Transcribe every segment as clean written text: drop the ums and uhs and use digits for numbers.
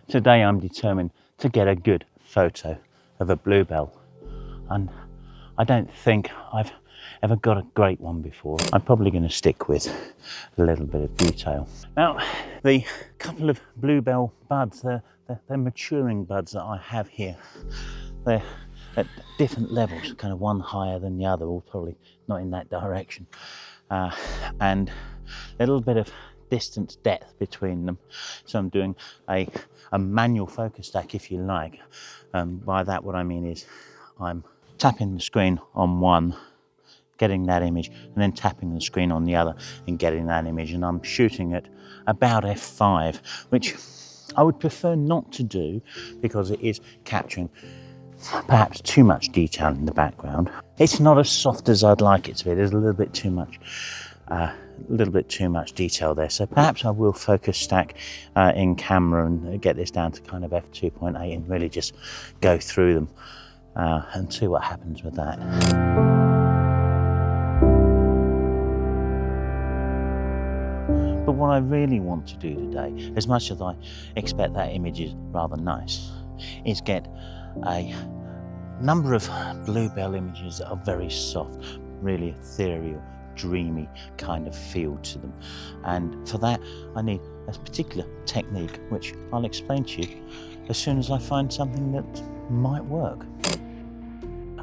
Today I'm determined to get a good photo of a bluebell, and I don't think I've ever got a great one before. I'm probably going to stick with a little bit of detail. Now, the couple of bluebell buds, they're maturing buds that I have here. They're at different levels, kind of one higher than the other, or probably not in that direction, and a little bit of distance depth between them. So I'm doing a manual focus stack, if you like. By that, what I mean is I'm tapping the screen on one, getting that image, and then tapping the screen on the other and getting that image, and I'm shooting at about f5, which I would prefer not to do because it is capturing perhaps too much detail in the background. It's not as soft as I'd like it to be. There's a little bit too much detail there, so perhaps I will focus stack in camera and get this down to kind of f2.8 and really just go through them and see what happens with that. But what I really want to do today, as much as I expect that image is rather nice, is get a number of bluebell images that are very soft, really ethereal, dreamy kind of feel to them. And for that, I need a particular technique, which I'll explain to you as soon as I find something that might work.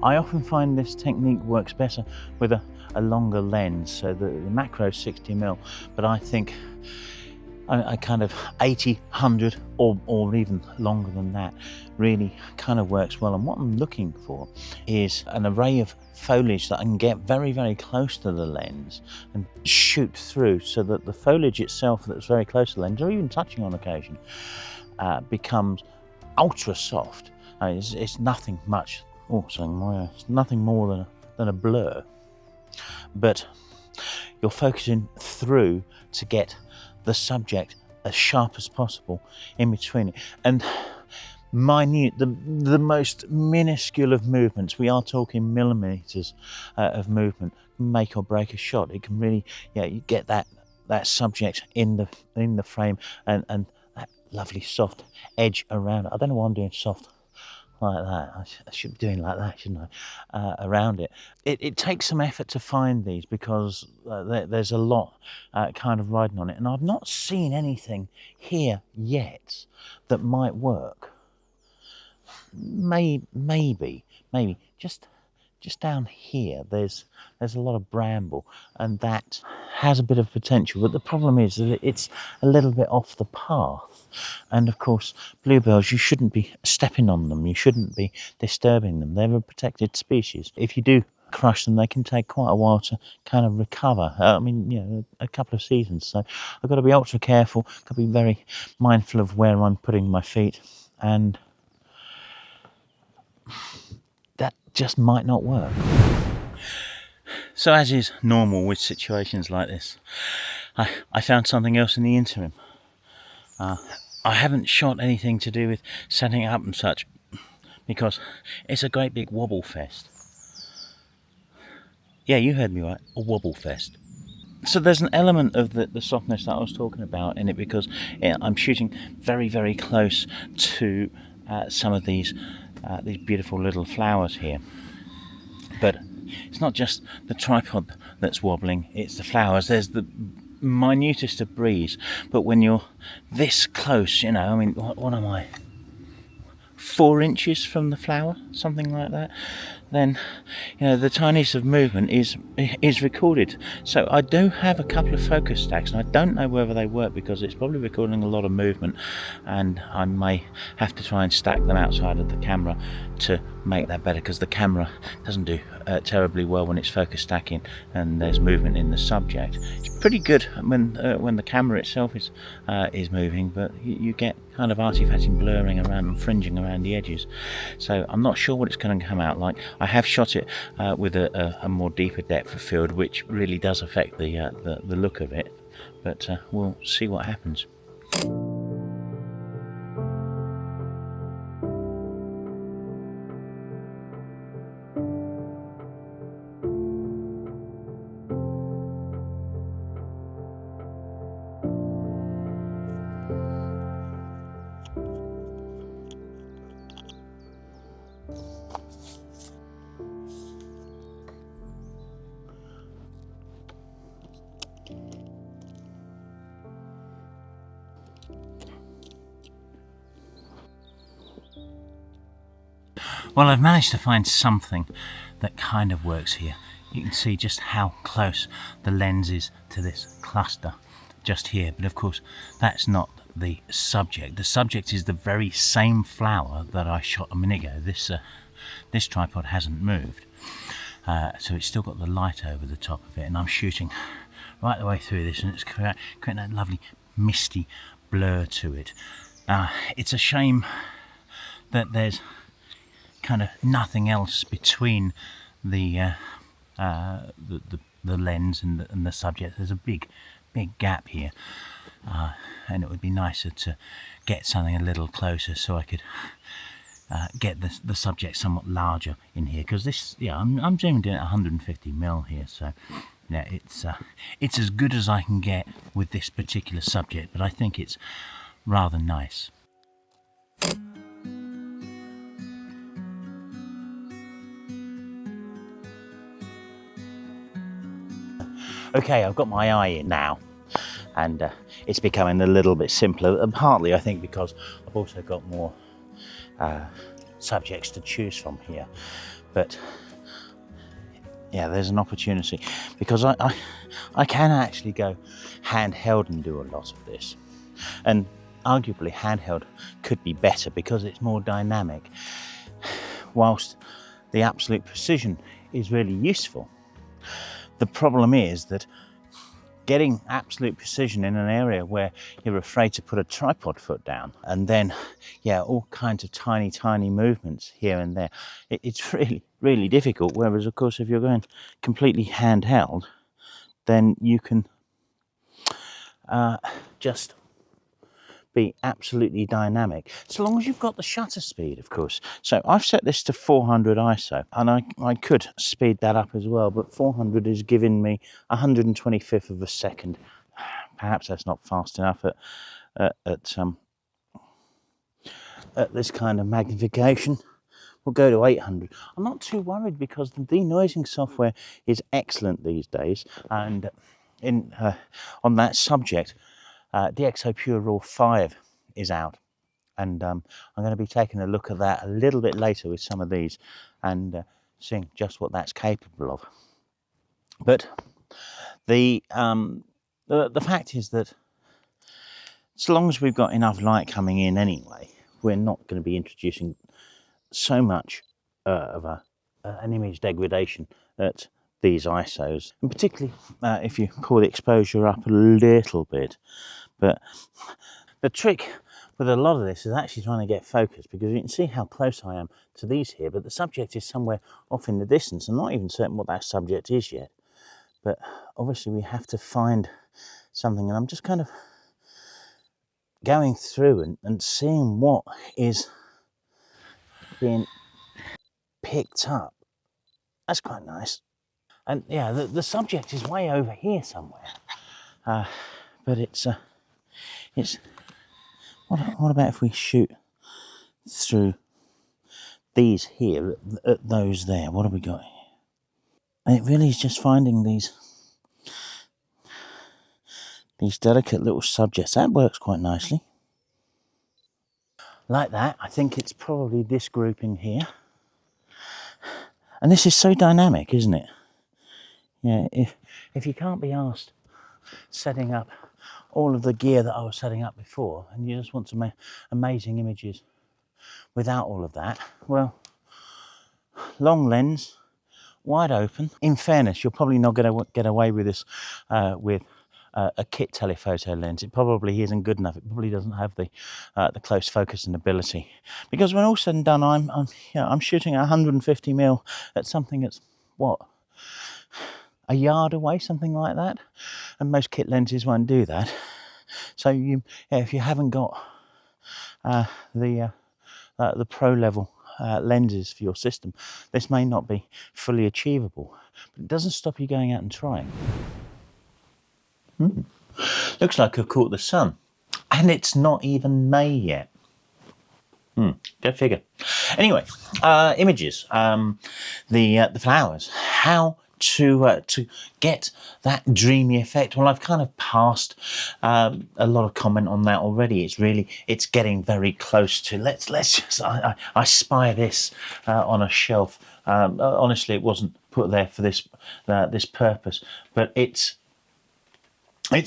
I often find this technique works better with a longer lens, so the macro is 60mm, but I think I kind of 80, 100 or even longer than that really kind of works well. And what I'm looking for is an array of foliage that I can get very, very close to the lens and shoot through, so that the foliage itself that's very close to the lens, or even touching on occasion, becomes ultra soft. It's nothing much, it's nothing more than a blur, but you're focusing through to get the subject as sharp as possible in between it. And minute, the most minuscule of movements, we are talking millimeters of movement, make or break a shot. It can really, you get that subject in the frame and that lovely soft edge around it. I don't know why I'm doing soft like that. I should be doing like that, shouldn't I? Around it. It takes some effort to find these because there's a lot kind of riding on it, and I've not seen anything here yet that might work. Maybe just down here there's a lot of bramble, and that has a bit of potential, but the problem is that it's a little bit off the path, and of course bluebells, you shouldn't be stepping on them, you shouldn't be disturbing them. They're a protected species. If you do crush them, they can take quite a while to kind of recover. A couple of seasons. So I've got to be ultra careful, got to be very mindful of where I'm putting my feet, and that just might not work. So, as is normal with situations like this, I found something else in the interim. I haven't shot anything to do with setting it up and such, because it's a great big wobble fest. Yeah, you heard me right, a wobble fest. So there's an element of the softness that I was talking about in it, because I'm shooting very, very close to some of these beautiful little flowers here. But it's not just the tripod that's wobbling, it's the flowers. There's the minutest of breeze, but when you're this close, what am I, 4 inches from the flower, something like that, then the tiniest of movement is recorded. So I do have a couple of focus stacks, and I don't know whether they work because it's probably recording a lot of movement, and I may have to try and stack them outside of the camera to make that better, because the camera doesn't do terribly well when it's focus stacking and there's movement in the subject. It's pretty good when the camera itself is moving, but you get kind of artifacting, blurring around and fringing around the edges. So I'm not sure what it's going to come out like. I have shot it with a more deeper depth of field, which really does affect the look of it, but we'll see what happens. Well, I've managed to find something that kind of works here. You can see just how close the lens is to this cluster just here, but of course that's not the subject. The subject is the very same flower that I shot a minute ago. This tripod hasn't moved, so it's still got the light over the top of it, and I'm shooting right the way through this, and it's creating that lovely misty blur to it. It's a shame that there's kind of nothing else between the lens and the subject. There's a big gap here, and it would be nicer to get something a little closer so I could get the subject somewhat larger in here, because this, I'm zooming in at 150mm here, so yeah, it's as good as I can get with this particular subject, but I think it's rather nice. Okay, I've got my eye in now, and it's becoming a little bit simpler, and partly I think because I've also got more subjects to choose from here. But yeah, there's an opportunity, because I can actually go handheld and do a lot of this, and arguably handheld could be better because it's more dynamic, whilst the absolute precision is really useful. The problem is that getting absolute precision in an area where you're afraid to put a tripod foot down, and then, yeah, all kinds of tiny movements here and there, it's really difficult. Whereas, of course, if you're going completely handheld, then you can just be absolutely dynamic, so long as you've got the shutter speed, of course. So I've set this to 400 ISO, and I could speed that up as well, but 400 is giving me 125th of a second. Perhaps that's not fast enough at this kind of magnification. We'll go to 800. I'm not too worried because the denoising software is excellent these days, and on that subject, DxO Pure Raw 5 is out, and I'm going to be taking a look at that a little bit later with some of these, and seeing just what that's capable of. But the fact is that so long as we've got enough light coming in anyway, we're not going to be introducing so much of an image degradation at these ISOs, and particularly if you pull the exposure up a little bit. But the trick with a lot of this is actually trying to get focus, because you can see how close I am to these here, but the subject is somewhere off in the distance. I'm not even certain what that subject is yet, but obviously we have to find something, and I'm just kind of going through and seeing what is being picked up. That's quite nice. And yeah, the subject is way over here somewhere, but it's what about if we shoot through these here at those there? What have we got here? And it really is just finding these delicate little subjects. That works quite nicely. Like that. I think it's probably this grouping here. And this is so dynamic, isn't it? Yeah, if you can't be asked setting up all of the gear that I was setting up before, and you just want to make amazing images without all of that, well, long lens, wide open. In fairness, you're probably not going to get away with this with a kit telephoto lens. It probably isn't good enough. It probably doesn't have the close focusing ability, because when all said and done, I'm shooting at 150mm at something that's what, a yard away, something like that, and most kit lenses won't do that. So if you haven't got the pro level lenses for your system, this may not be fully achievable, but it doesn't stop you going out and trying. Looks like I've caught the sun, and it's not even May yet. Go figure. Anyway, images. The flowers. How to get that dreamy effect? Well, I've kind of passed a lot of comment on that already. It's getting very close to, let's just, I spy this on a shelf. Honestly, it wasn't put there for this purpose, but it's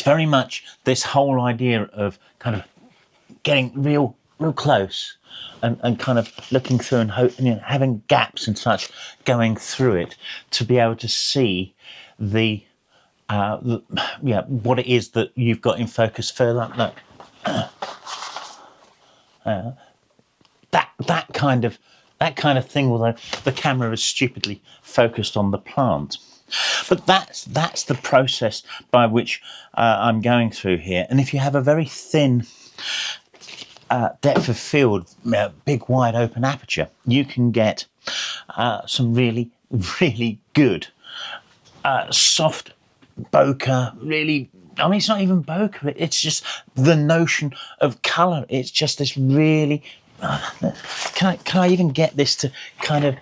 very much this whole idea of kind of getting real close and kind of looking through and having gaps and such going through it to be able to see what it is that you've got in focus further up. Look, that kind of thing. Although the camera is stupidly focused on the plant, but that's the process by which I'm going through here. And if you have a very thin depth of field, big wide open aperture, you can get some really good soft bokeh. Really, I mean, it's not even bokeh, it's just the notion of colour. It's just this really can I even get this to kind of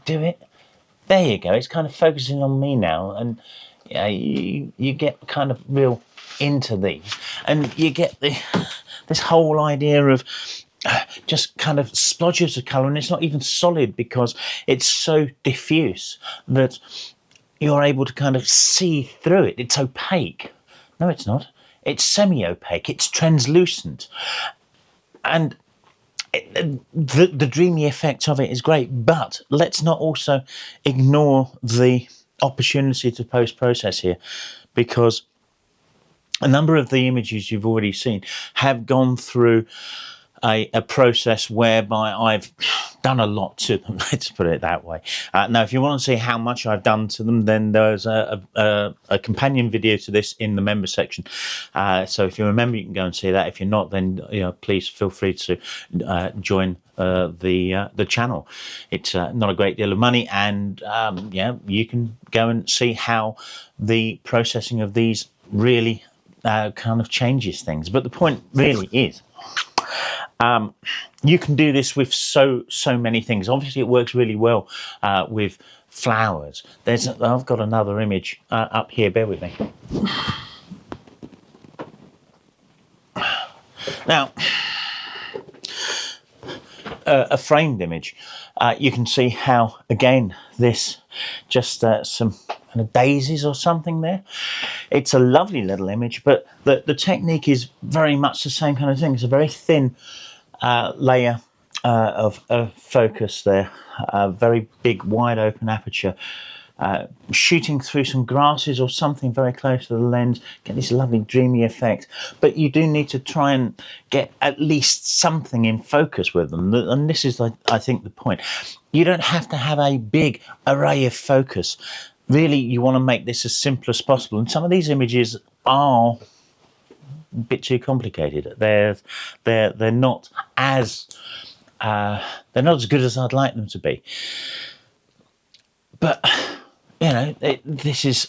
do it? There you go. It's kind of focusing on me now, and yeah, you get kind of real into these, and you get this whole idea of just kind of splodges of colour, and it's not even solid because it's so diffuse that you're able to kind of see through it. It's opaque. No, it's not. It's semi-opaque. It's translucent, and the dreamy effect of it is great. But let's not also ignore the opportunity to post-process here, because a number of the images you've already seen have gone through a process whereby I've done a lot to them. Let's put it that way. Now, if you want to see how much I've done to them, then there's a companion video to this in the member section. So if you remember, you can go and see that. If you're not, then please feel free to join the channel. It's not a great deal of money, and you can go and see how the processing of these really kind of changes things. But the point really is, you can do this with so many things. Obviously, it works really well with flowers. I've got another image up here. Bear with me. Now, a framed image. You can see how, again, this just some kind of daisies or something there. It's a lovely little image, but the technique is very much the same kind of thing. It's a very thin layer of focus there, a very big wide open aperture, shooting through some grasses or something very close to the lens, get this lovely dreamy effect. But you do need to try and get at least something in focus with them, and this is, I think, the point. You don't have to have a big array of focus. Really, you want to make this as simple as possible, and some of these images are a bit too complicated. They're not as good as I'd like them to be. But this is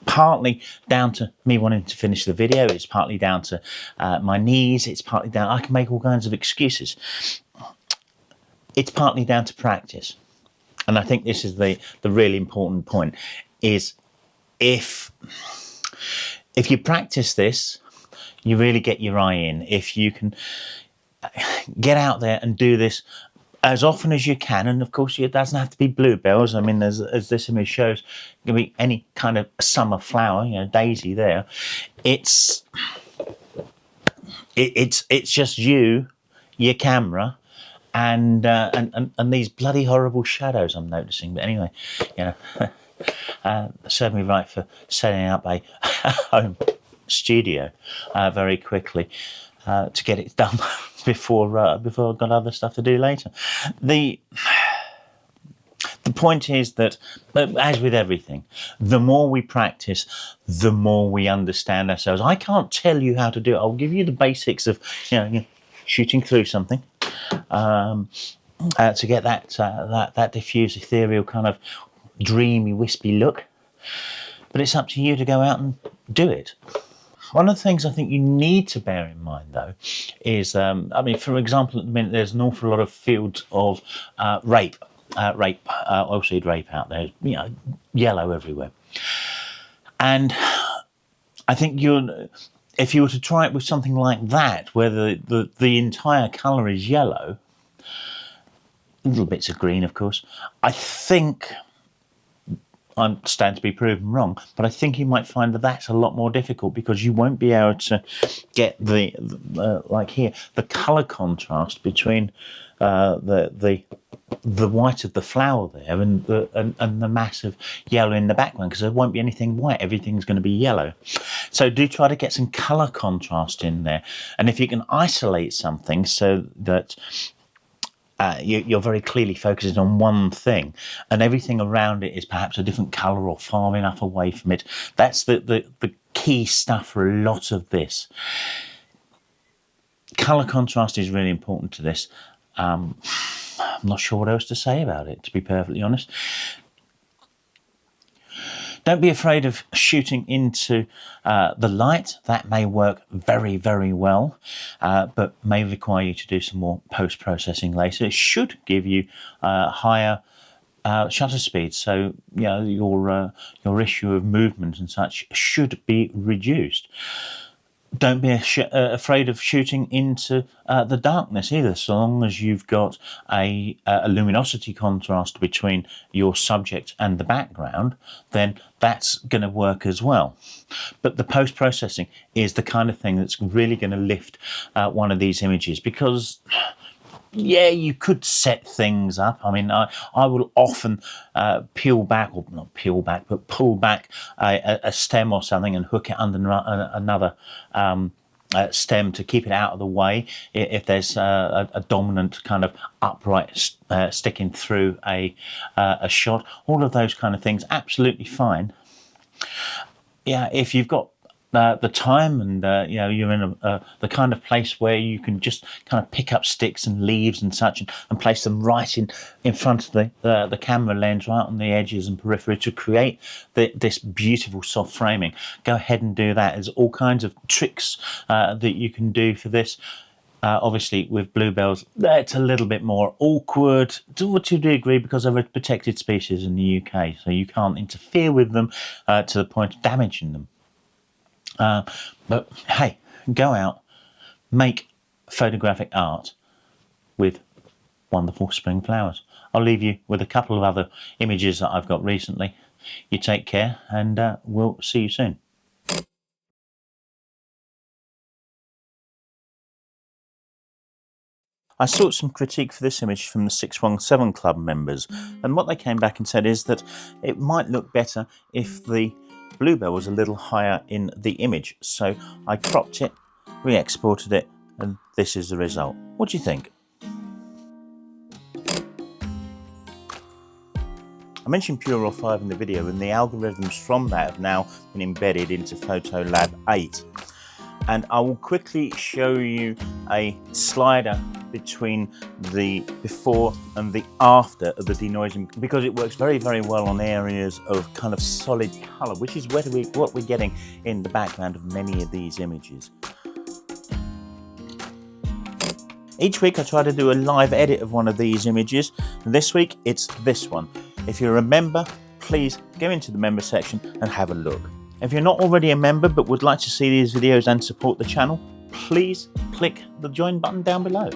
partly down to me wanting to finish the video. It's partly down to my knees. It's partly down. I can make all kinds of excuses. It's partly down to practice, and I think this is the really important point. Is if you practice this, you really get your eye in. If you can get out there and do this as often as you can, and of course it doesn't have to be bluebells. I mean, as this image shows, it can be any kind of summer flower, daisy there. It's just you, your camera, and these bloody horrible shadows I'm noticing. But anyway, served me right for setting up a home studio very quickly to get it done before I've got other stuff to do later. The point is that, as with everything, the more we practice, the more we understand ourselves. I can't tell you how to do it. I'll give you the basics of shooting through something to get that diffuse, ethereal, kind of dreamy, wispy look. But it's up to you to go out and do it. One of the things I think you need to bear in mind, though, is, for example, at the minute there's an awful lot of fields of rape oilseed rape out there, you know, yellow everywhere. And I think if you were to try it with something like that, where the entire colour is yellow, little bits of green, of course, I think, I stand to be proven wrong, but I think you might find that that's a lot more difficult, because you won't be able to get the like here, the colour contrast between the white of the flower there and the massive yellow in the background, because there won't be anything white, everything's going to be yellow. So do try to get some colour contrast in there, and if you can isolate something so that you're very clearly focusing on one thing, and everything around it is perhaps a different colour or far enough away from it. That's the key stuff for a lot of this. Colour contrast is really important to this. I'm not sure what else to say about it, to be perfectly honest. Don't be afraid of shooting into the light. That may work very, very well, but may require you to do some more post-processing later. It should give you higher shutter speed, so you know your issue of movement and such should be reduced. Don't be afraid of shooting into the darkness either, so long as you've got a luminosity contrast between your subject and the background, then that's going to work as well. But the post-processing is the kind of thing that's really going to lift one of these images, because yeah, you could set things up. I mean, I will often pull back a stem or something and hook it under another stem to keep it out of the way if there's a dominant kind of upright sticking through a shot. All of those kind of things, absolutely fine. Yeah, if you've got the time and you know, you're in the kind of place where you can just kind of pick up sticks and leaves and such and place them right in front of the camera lens, right on the edges and periphery, to create this beautiful soft framing, go ahead and do that. There's all kinds of tricks that you can do for this. Obviously, with bluebells, it's a little bit more awkward to a degree, because they're a protected species in the UK, so you can't interfere with them to the point of damaging them. But hey, go out, make photographic art with wonderful spring flowers. I'll leave you with a couple of other images that I've got recently. You take care, and we'll see you soon. I sought some critique for this image from the 617 Club members, and what they came back and said is that it might look better if the bluebell was a little higher in the image. So I cropped it, re-exported it, and this is the result. What do you think? I mentioned Pure Raw 5 in the video, and the algorithms from that have now been embedded into Photolab 8. And I will quickly show you a slider between the before and the after of the denoising, because it works very, very well on areas of kind of solid colour, which is what we're getting in the background of many of these images. Each week I try to do a live edit of one of these images, and this week it's this one. If you're a member, please go into the member section and have a look. If you're not already a member but would like to see these videos and support the channel, please click the join button down below.